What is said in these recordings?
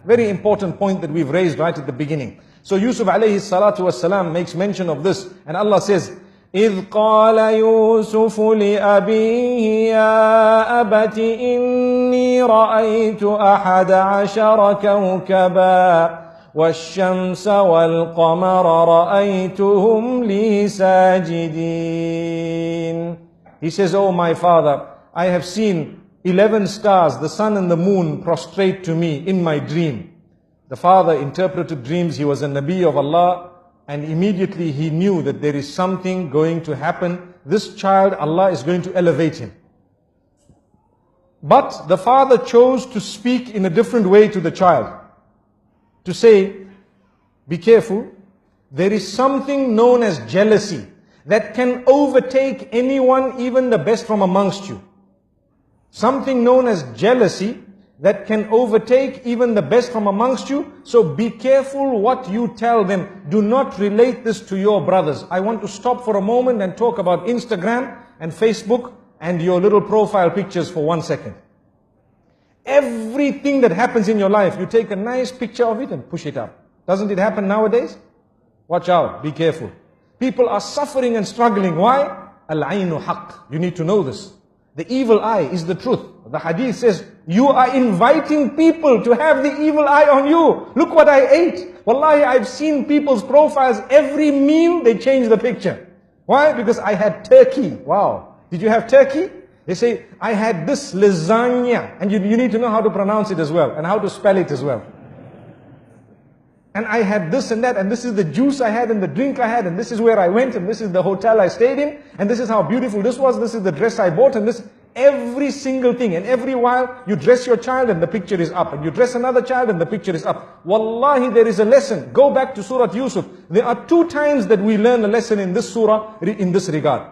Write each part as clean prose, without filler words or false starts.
Very important point that we've raised right at the beginning. So Yusuf alayhi salatu wasalam makes mention of this, and Allah says, إِذْ قَالَ يُوسُفُ لِأَبِيهِ يَا أَبَتِ إِنِّي رَأَيْتُ أَحَدَ عَشَرَ كَوْكَبًا وَالشَّمْسَ وَالْقَمَرَ رَأَيْتُهُمْ لِي سَاجِدِينَ. He says, "Oh my father, I have seen 11 stars, the sun and the moon, prostrate to me in my dream." The father interpreted dreams. He was a Nabi of Allah, and immediately he knew that there is something going to happen. This child, Allah is going to elevate him. But the father chose to speak in a different way to the child. To say, be careful, there is something known as jealousy that can overtake anyone, even the best from amongst you. Something known as jealousy that can overtake even the best from amongst you. So be careful what you tell them. Do not relate this to your brothers. I want to stop for a moment and talk about Instagram and Facebook and your little profile pictures for 1 second. Everything that happens in your life, you take a nice picture of it and push it up. Doesn't it happen nowadays? Watch out, be careful. People are suffering and struggling. Why? Al-aynu haqq. You need to know this. The evil eye is the truth. The hadith says, you are inviting people to have the evil eye on you. Look what I ate. Wallahi, I've seen people's profiles. Every meal, they change the picture. Why? Because I had turkey. Wow. Did you have turkey? They say, I had this lasagna. And you need to know how to pronounce it as well, and how to spell it as well. And I had this and that, and this is the juice I had, and the drink I had, and this is where I went, and this is the hotel I stayed in, and this is how beautiful this was, this is the dress I bought, and this, every single thing. And every while, you dress your child and the picture is up, and you dress another child and the picture is up. Wallahi, there is a lesson. Go back to Surah Yusuf. There are 2 times that we learn a lesson in this surah, in this regard.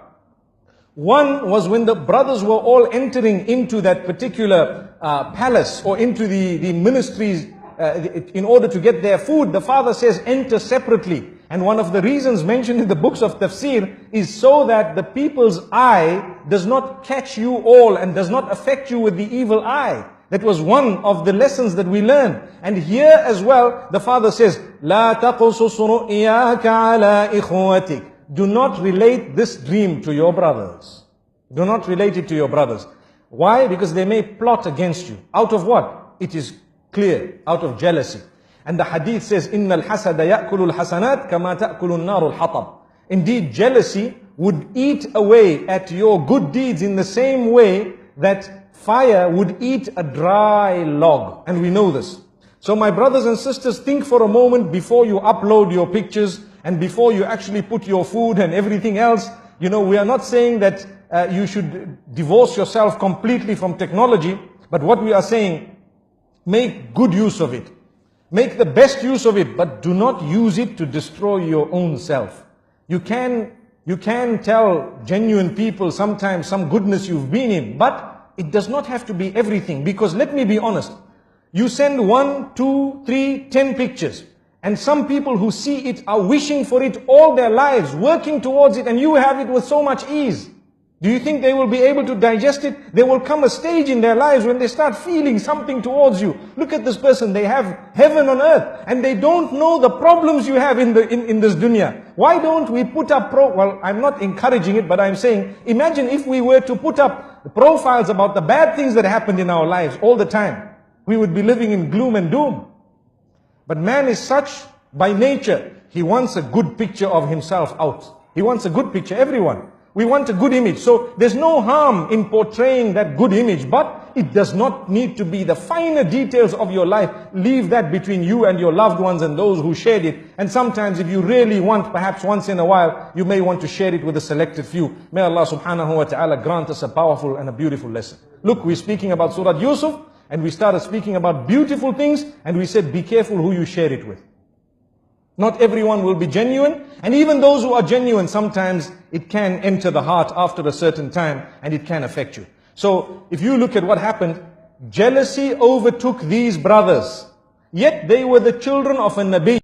One was when the brothers were all entering into that particular palace, or into the ministries, in order to get their food. The father says, enter separately. And one of the reasons mentioned in the books of tafsir is so that the people's eye does not catch you all and does not affect you with the evil eye. That was one of the lessons that we learned. And here as well, the father says, لا تقصص رؤياك على إخوتك. Do not relate this dream to your brothers. Do not relate it to your brothers. Why? Because they may plot against you. Out of what? It is clear, out of jealousy. And the hadith says, إِنَّ الْحَسَدَ يَأْكُلُ الْحَسَنَاتِ كَمَا تَأْكُلُ النَّارُ الْحَطَبِ. Indeed, jealousy would eat away at your good deeds in the same way that fire would eat a dry log. And we know this. So my brothers and sisters, think for a moment before you upload your pictures and before you actually put your food and everything else. You know, we are not saying that you should divorce yourself completely from technology, but what we are saying, make good use of it. Make the best use of it, but do not use it to destroy your own self. You can tell genuine people sometimes some goodness you've been in, but it does not have to be everything. Because let me be honest, you send 1, 2, 3, 10 pictures, and some people who see it are wishing for it all their lives, working towards it, and you have it with so much ease. Do you think they will be able to digest it? There will come a stage in their lives when they start feeling something towards you. Look at this person, they have heaven on earth, and they don't know the problems you have in this dunya. Why don't we put up well, I'm not encouraging it, but I'm saying, imagine if we were to put up profiles about the bad things that happened in our lives all the time. We would be living in gloom and doom. But man is such by nature. He wants a good picture of himself out. He wants a good picture, everyone. We want a good image. So there's no harm in portraying that good image, but it does not need to be the finer details of your life. Leave that between you and your loved ones and those who shared it. And sometimes if you really want, perhaps once in a while, you may want to share it with a selected few. May Allah subhanahu wa ta'ala grant us a powerful and a beautiful lesson. Look, we're speaking about Surah Yusuf, and we started speaking about beautiful things, and we said, be careful who you share it with. Not everyone will be genuine, and even those who are genuine, sometimes it can enter the heart after a certain time, and it can affect you. So, if you look at what happened, jealousy overtook these brothers, yet they were the children of a Nabi.